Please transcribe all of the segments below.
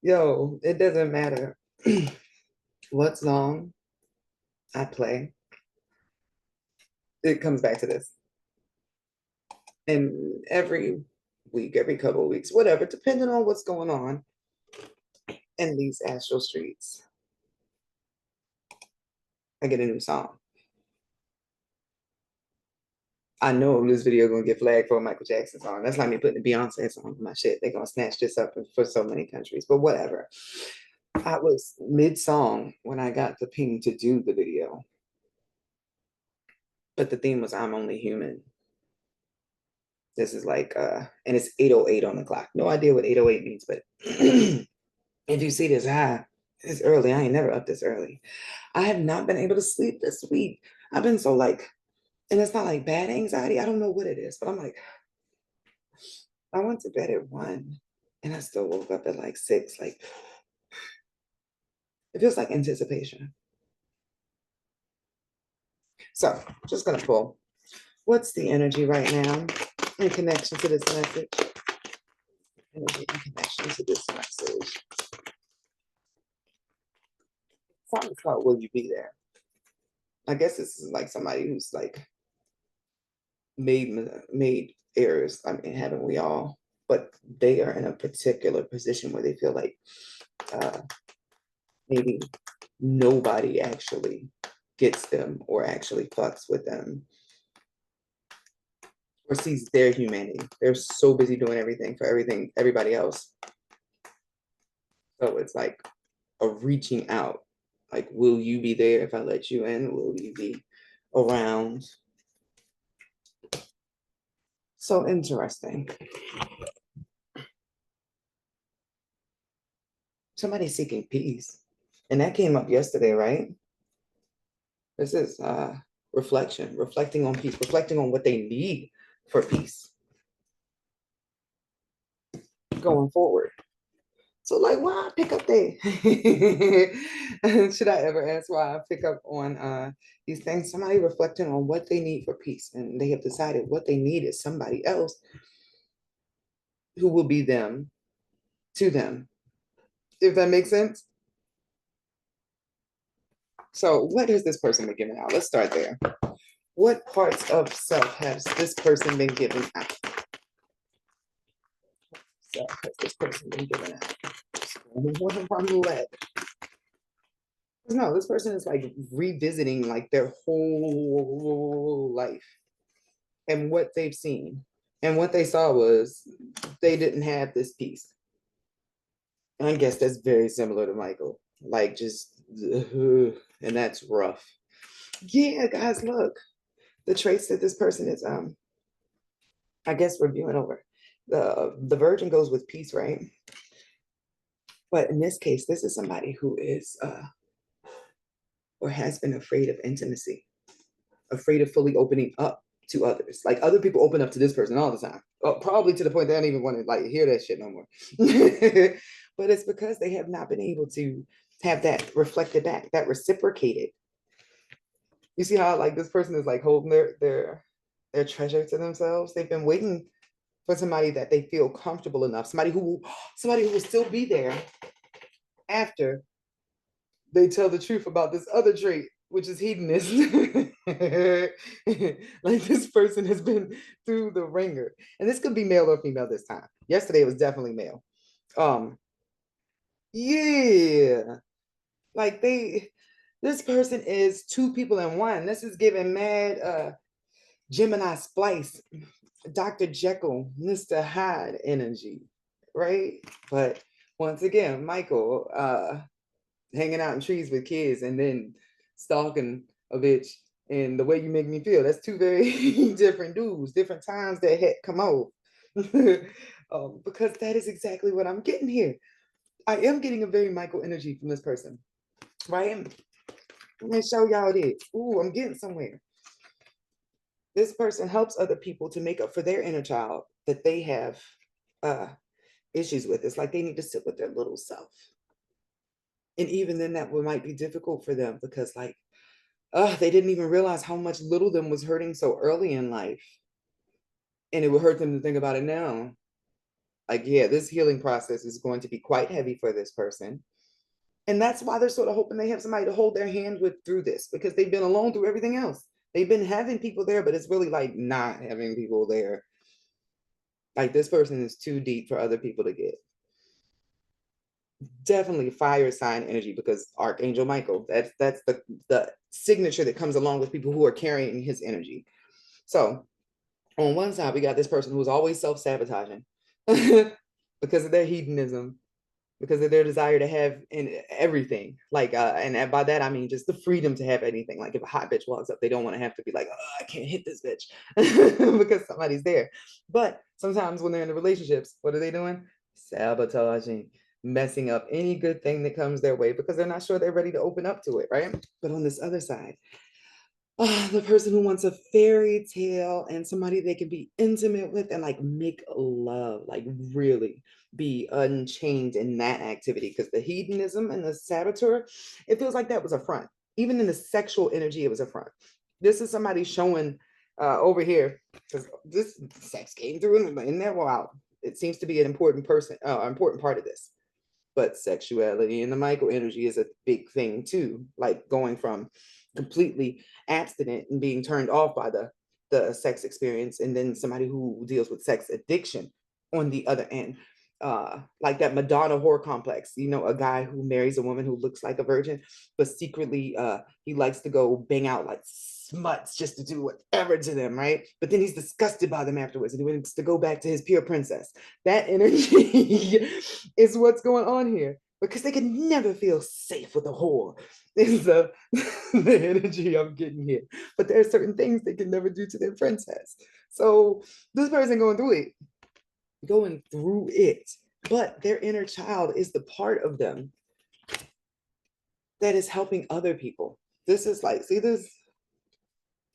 Yo, it doesn't matter what song I play, it comes back to this. And every week, every couple of weeks, whatever, depending on what's going on in these astral streets, I get a new song. I know this video gonna get flagged for a Michael Jackson song. That's like me putting a Beyonce song on my shit. They're gonna snatch this up for so many countries, but whatever. I was mid-song when I got the ping to do the video. But the theme was I'm Only Human. This is like, and it's 8:08 on the clock. No idea what 8:08 means, but if you see this high, it's early. I ain't never up this early. I have not been able to sleep this week. I've been so like, and it's not like bad anxiety. I don't know what it is, but I'm like, I went to bed at 1 and I still woke up at like 6. Like, it feels like anticipation. So, just gonna pull. What's the energy right now in connection to this message? Energy in connection to this message. Something about will you be there? I guess this is like somebody who's like made errors. I mean, haven't we all? But they are in a particular position where they feel like maybe nobody actually gets them or actually fucks with them or sees their humanity. They're so busy doing everything for everybody else. So it's like a reaching out. Like, will you be there if I let you in? Will you be around? So interesting. Somebody's seeking peace. And that came up yesterday, right? This is reflection, reflecting on peace, reflecting on what they need for peace going forward. So, like, why I pick up there? Should I ever ask why I pick up on these things? Somebody reflecting on what they need for peace, and they have decided what they need is somebody else who will be them to them, if that makes sense. So, what has this person been giving out? Let's start there. What parts of self has this person been giving out? Self has this person been giving out? No, this person is like revisiting like their whole life and what they've seen. And what they saw was they didn't have this piece. And I guess that's very similar to Michael. Like just, and that's rough. Yeah, guys, look. The traits that this person is I guess reviewing over. The virgin goes with peace, right? But in this case, this is somebody who is or has been afraid of intimacy, afraid of fully opening up to others. Like other people open up to this person all the time. Probably to the point they don't even want to like hear that shit no more. But it's because they have not been able to have that reflected back, that reciprocated. You see how like this person is like holding their treasure to themselves. They've been waiting for somebody that they feel comfortable enough, somebody who will still be there after they tell the truth about this other trait, which is hedonist. Like this person has been through the ringer. And this could be male or female this time. Yesterday it was definitely male. Yeah. Like this person is two people in one. This is giving mad Gemini splice, Dr. Jekyll, Mr. Hyde energy, right? But once again, Michael, hanging out in trees with kids and then stalking a bitch and the way you make me feel, that's two very different dudes, different times that had come out. Because that is exactly what I'm getting here. I am getting a very Michael energy from this person, right? Let me show y'all this. Ooh, I'm getting somewhere. This person helps other people to make up for their inner child that they have issues with. It's like they need to sit with their little self. And even then that might be difficult for them because like They didn't even realize how much little them was hurting so early in life. And it would hurt them to think about it now. Like, yeah, this healing process is going to be quite heavy for this person. And that's why they're sort of hoping they have somebody to hold their hand with through this, because they've been alone through everything else. They've been having people there, but it's really like not having people there. Like, this person is too deep for other people to get. Definitely fire sign energy, because Archangel Michael, that's the signature that comes along with people who are carrying his energy. So on one side, we got this person who's always self-sabotaging because of their hedonism, because of their desire to have in everything. Like, and by that I mean just the freedom to have anything. Like, if a hot bitch walks up, they don't want to have to be like, oh, I can't hit this bitch because somebody's there. But sometimes when they're in the relationships, what are they doing? Sabotaging, messing up any good thing that comes their way because they're not sure they're ready to open up to it, right? But on this other side, the person who wants a fairy tale and somebody they can be intimate with and like make love, like really be unchained in that activity. Because the hedonism and the saboteur, it feels like that was a front. Even in the sexual energy, it was a front. This is somebody showing over here, because this sex came through in there. Wow, it seems to be an important person, important part of this. But sexuality and the micro energy is a big thing too, like going from completely abstinent and being turned off by the sex experience, and then somebody who deals with sex addiction on the other end, like that Madonna whore complex, you know, a guy who marries a woman who looks like a virgin, but secretly he likes to go bang out like smuts just to do whatever to them, right? But then he's disgusted by them afterwards and he wants to go back to his pure princess. That energy is what's going on here, because they can never feel safe with a whore is the energy I'm getting here. But there are certain things they can never do to their princess. So this person going through it, but their inner child is the part of them that is helping other people. This is like, see this,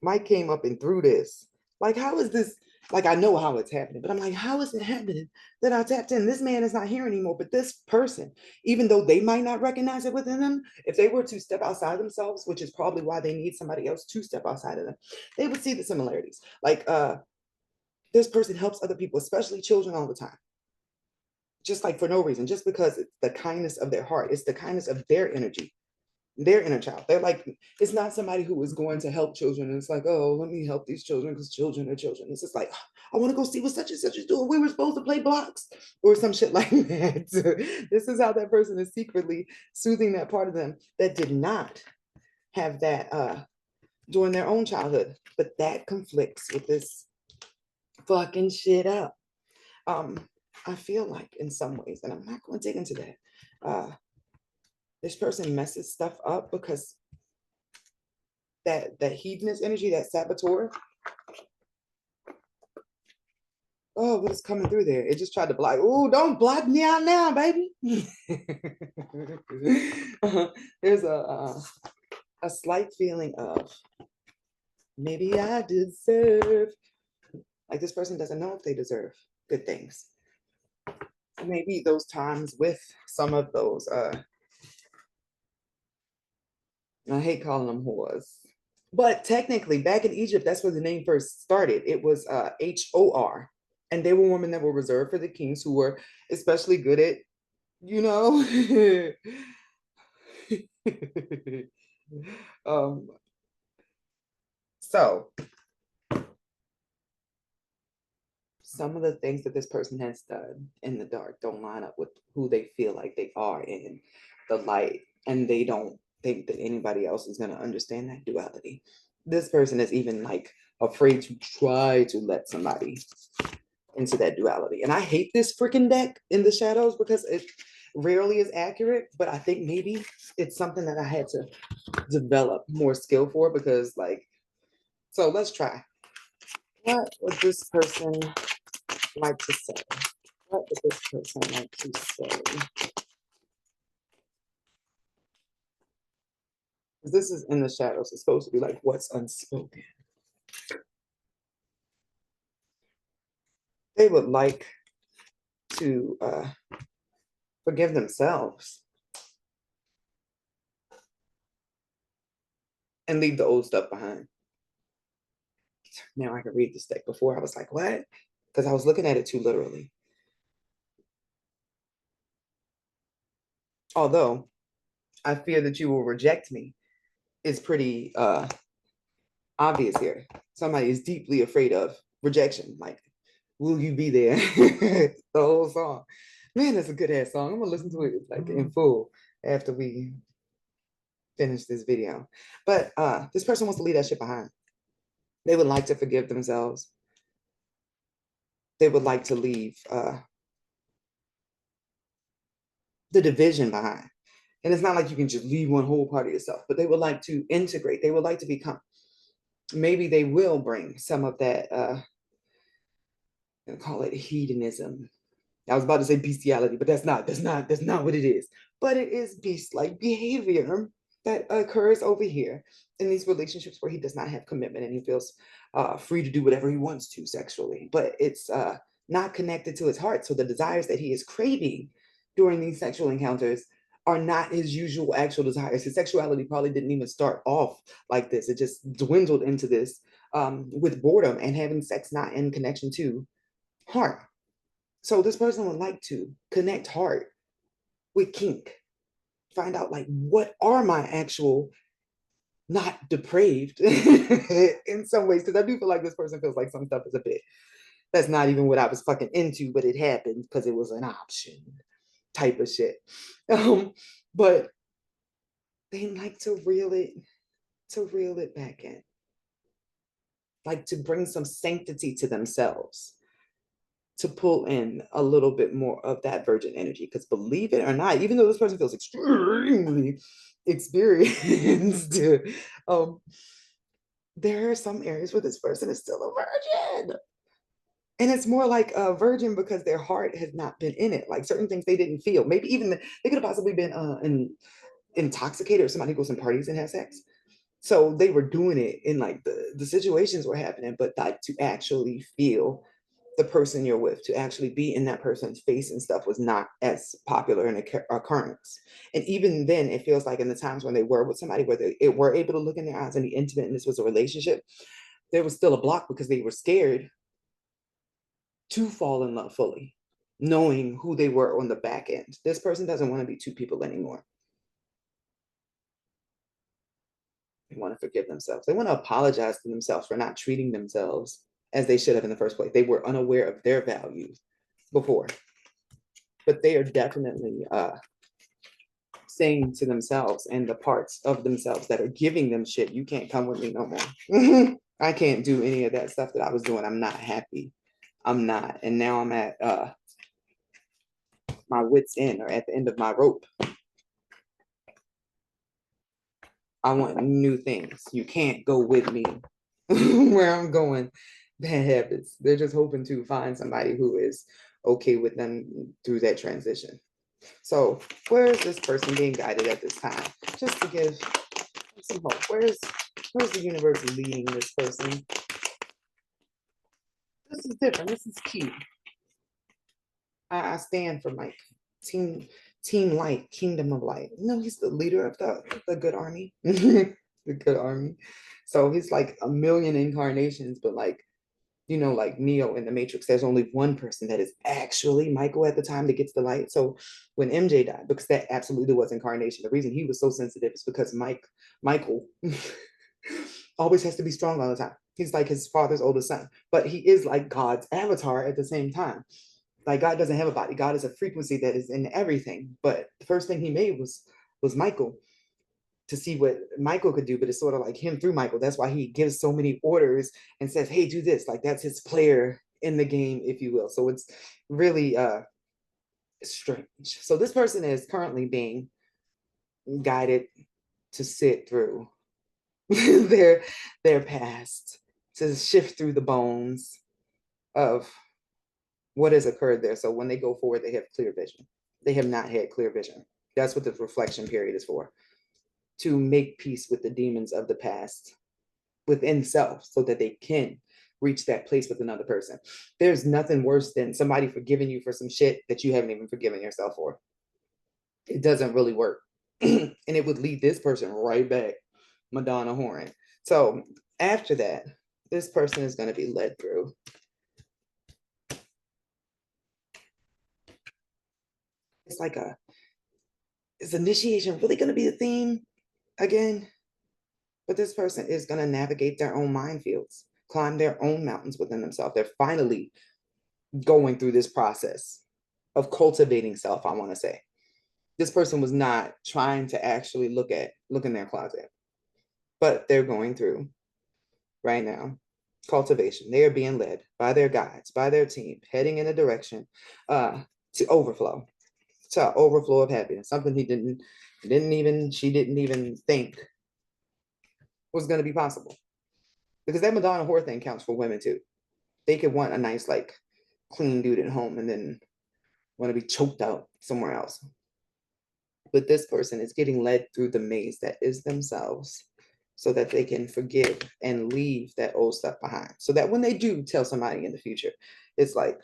Mike came up and through this. Like, how is this? Like, I know how it's happening, but I'm like, how is it happening that I tapped in? This man is not here anymore, but this person, even though they might not recognize it within them, if they were to step outside themselves, which is probably why they need somebody else to step outside of them, they would see the similarities. Like, this person helps other people, especially children, all the time. Just like for no reason, just because it's the kindness of their heart, it's the kindness of their energy, their inner child. They're like, it's not somebody who is going to help children. And it's like, oh, let me help these children because children are children. It's just like, I want to go see what such and such is doing. We were supposed to play blocks or some shit like that. This is how that person is secretly soothing that part of them that did not have that during their own childhood. But that conflicts with this fucking shit up. I feel like in some ways, and I'm not going to dig into that. This person messes stuff up because that hedonist energy, that saboteur. Oh, what is coming through there? It just tried to block. Oh, don't block me out now, baby. There's a slight feeling of maybe I deserve. Like, this person doesn't know if they deserve good things. Maybe those times with some of those. I hate calling them whores. But technically, back in Egypt, that's where the name first started. It was Hor. And they were women that were reserved for the kings who were especially good at, you know, um, so some of the things that this person has done in the dark don't line up with who they feel like they are in the light. And they don't think that anybody else is going to understand that duality. This person is even like afraid to try to let somebody into that duality. And I hate this freaking deck in the shadows because it rarely is accurate, but I think maybe it's something that I had to develop more skill for, because like, so let's try. What would this person like to say? What would this person like to say? Because this is in the shadows. It's supposed to be like what's unspoken. They would like to forgive themselves. and leave the old stuff behind. Now I can read this deck. Before I was like, what? Because I was looking at it too literally. Although I fear that you will reject me is pretty obvious here. Somebody is deeply afraid of rejection. Like, will you be there? The whole song. Man, that's a good ass song. I'm gonna listen to it like in full after we finish this video. But this person wants to leave that shit behind. They would like to forgive themselves. They would like to leave the division behind. And it's not like you can just leave one whole part of yourself, but they would like to integrate. They would like to become. Maybe they will bring some of that, call it hedonism. I was about to say bestiality, but that's not what it is. But it is beast-like behavior that occurs over here in these relationships where he does not have commitment and he feels free to do whatever he wants to sexually, but it's not connected to his heart. So the desires that he is craving during these sexual encounters are not his usual actual desires. His sexuality probably didn't even start off like this. It just dwindled into this with boredom and having sex not in connection to heart. So this person would like to connect heart with kink, find out like what are my actual not depraved in some ways, because I do feel like this person feels like some stuff is a bit that's not even what I was fucking into, but it happened because it was an option type of shit. But they like to reel it back in, like to bring some sanctity to themselves, to pull in a little bit more of that virgin energy. Because believe it or not, even though this person feels extremely experienced, there are some areas where this person is still a virgin. And it's more like a virgin because their heart has not been in it. Like certain things they didn't feel. Maybe even they could have possibly been intoxicated, or somebody goes in parties and has sex. So they were doing it in like the situations were happening, but like to actually feel the person you're with, to actually be in that person's face and stuff was not as popular an occurrence. And even then, it feels like in the times when they were with somebody where they were able to look in their eyes and be intimate and this was a relationship, there was still a block because they were scared to fall in love fully, knowing who they were on the back end. This person doesn't want to be two people anymore. They want to forgive themselves. They want to apologize to themselves for not treating themselves as they should have in the first place. They were unaware of their value before, but they are definitely saying to themselves and the parts of themselves that are giving them shit, you can't come with me no more. I can't do any of that stuff that I was doing. I'm not happy. I'm not. And now I'm at my wits end, or at the end of my rope. I want new things. You can't go with me where I'm going. Bad habits. They're just hoping to find somebody who is okay with them through that transition. So where is this person being guided at this time? Just to give some hope. Where's the universe leading this person? This is different. This is key. I stand for Mike. Team Light, Kingdom of Light. No, he's the leader of the good army. The good army. So he's like a million incarnations, but like, you know, like Neo in the Matrix, there's only one person that is actually Michael at the time that gets the light. So when MJ died, because that absolutely was incarnation, the reason he was so sensitive is because Michael always has to be strong all the time. He's like his father's oldest son, but he is like God's avatar at the same time. Like God doesn't have a body. God is a frequency that is in everything. But the first thing he made was Michael, to see what Michael could do, but it's sort of like him through Michael. That's why he gives so many orders and says, hey, do this. Like that's his player in the game, if you will. So it's really strange. So this person is currently being guided to sit through their past, to shift through the bones of what has occurred there. So when they go forward, they have clear vision. They have not had clear vision. That's what the reflection period is for, to make peace with the demons of the past within self so that they can reach that place with another person. There's nothing worse than somebody forgiving you for some shit that you haven't even forgiven yourself for. It doesn't really work. And it would lead this person right back Madonna whoring. So after that, this person is going to be led through. It's like is initiation really going to be the theme again? But this person is going to navigate their own minefields, climb their own mountains within themselves. They're finally going through this process of cultivating self, I want to say. This person was not trying to actually look in their closet, but they're going through right now cultivation. They are being led by their guides, by their team, heading in a direction to overflow, to overflow of happiness. Something she didn't even think was going to be possible. Because that Madonna whore thing counts for women too. They could want a nice, like, clean dude at home and then want to be choked out somewhere else. But this person is getting led through the maze that is themselves so that they can forgive and leave that old stuff behind. So that when they do tell somebody in the future, it's like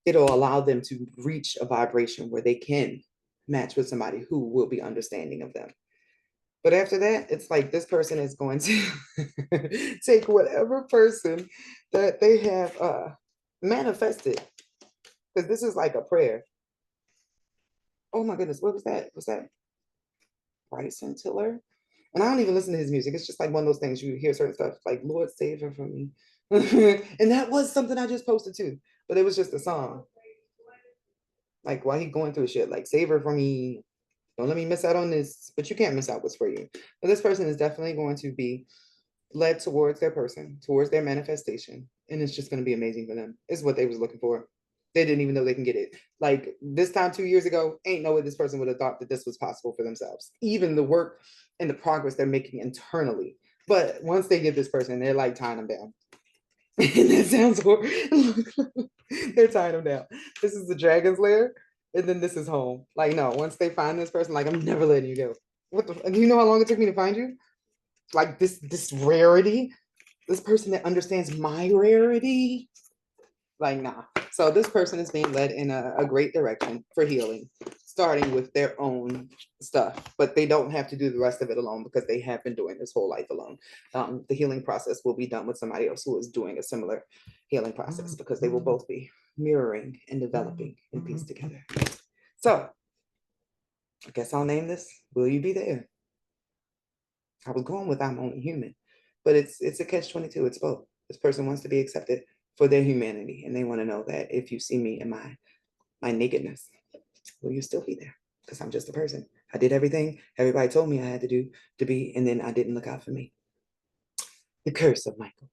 it'll allow them to reach a vibration where they can match with somebody who will be understanding of them. But after that, it's like this person is going to take whatever person that they have manifested, because this is like a prayer. Oh my goodness, what was that? Was that Bryson Tiller? And I don't even listen to his music. It's just like one of those things you hear certain stuff like Lord save her from me. And that was something I just posted too, but it was just a song. Like while he going through shit, like save her from me. Don't let me miss out on this, but you can't miss out what's for you. But this person is definitely going to be led towards their person, towards their manifestation. And it's just going to be amazing for them. It's what they was looking for. They didn't even know they can get it. Like this time 2 years ago, ain't no way this person would have thought that this was possible for themselves. Even the work and the progress they're making internally. But once they get this person, they're like tying them down. And that sounds horrible. They're tying them down. This is the dragon's lair, and then this is home. Like, no, once they find this person, like, I'm never letting you go. What the? Do you know how long it took me to find you? Like this rarity, this person that understands my rarity, like nah. So this person is being led in a great direction for healing, starting with their own stuff, but they don't have to do the rest of it alone because they have been doing this whole life alone. The healing process will be done with somebody else who is doing a similar healing process because they will both be mirroring and developing in peace together. So I guess I'll name this Will You Be There? I was going with I'm Only Human, but it's a catch-22. It's both. This person wants to be accepted for their humanity, and they want to know that if you see me in my nakedness, will you still be there? Because I'm just a person. I did everything everybody told me I had to do to be, and then I didn't look out for me. The curse of Michael.